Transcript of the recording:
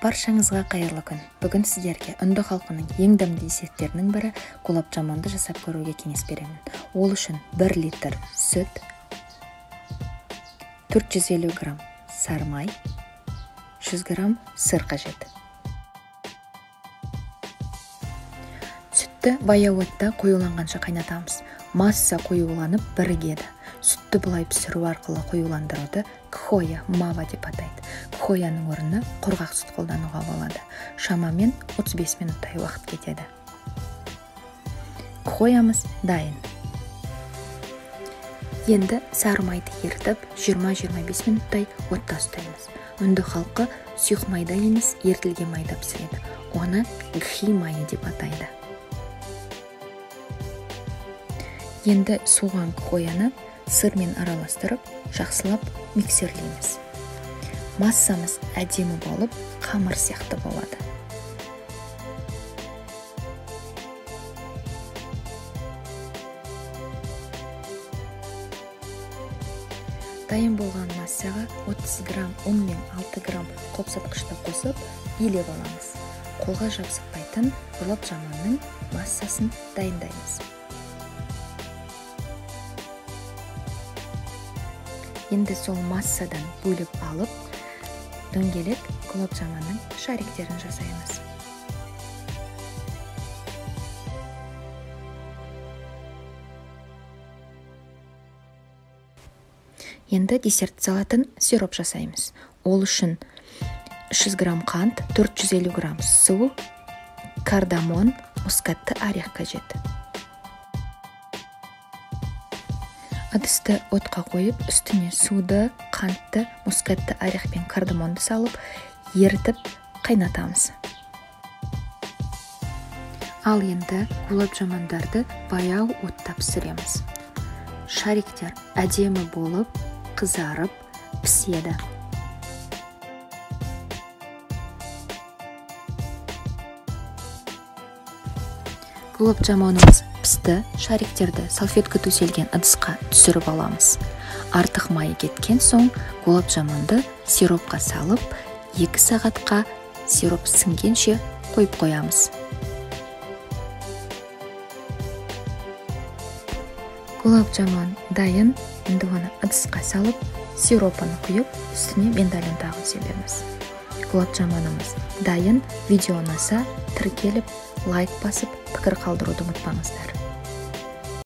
Баршаңызға қайырлы күн. Бүгін сіздерге үнді халқының ең дәмді десерттерінің бірі гулаб жаманды жасап көруге кеңес беремін. Ол үшін 1 литр сүт, 450 грамм сары май, 100 грамм сыр қажет. Сүтті баяу отта қоюланғанша қайнатамыз. Масса қоюланып бірігеді. Сүтті бұлай пісіру арқылы қоюландыруды кхоя мава деп атайды. Кхояның орнына құрғақ сүт қолдануға болады. Шамамен 35 минуттай уақыт кетеді. Кхоямыз дайын. Енді сары майды ерітіп 20-25 минуттай отта ұстаймыз. Үнді халқы сұйық майда емес, ерітілген майда пісіреді. Оны гхи майы деп атайды. Енді суған кхояны сырмен араластырып, жақсылап миксерлейміз. Массамыз әдемі болып, қамыр сияқты болады. Дайын болған массаға 30 грамм ұн мен 6 грамм қопсатқышты қосып, илеп аламыз. Қолға жабысықпайтын гулаб жаманның массасын дайындаймыз. Енді сол массадан бөліп алып, дөңгелек гулаб жаманның шариктерін жасаймыз. Енді десерт салатын сироп жасаймыз. Ол үшін 300 грамм қант, 450 грамм су, кардамон, мускатты орех қажет. Ыдысты отқа қойып, үстіне суды, қантты, мускатты орех пен кардамонды салып, ерітіп қайнатамыз. Ал енді гулаб жамандарды баяу отта пісіреміз. Шариктер әдемі болып, қызарып, піседі. Гулаб жаманымыз пісті, шариктерді салфетка төселген ыдысқа түсіріп аламыз. Артық майы кеткен соң гулаб жаманды сиропқа салып, 2 сағатқа сироп сіңгенше қойып қоямыз. Гулаб жаман дайын, енді оны ыдысқа салып, сиропын құйып, үстіне миндалин тағып себеміз. Гулаб жаманымыз дайын. Видео ұнаса, тіркеліп, лайк басып, пікір қалдыруды ұмытпаңыздар.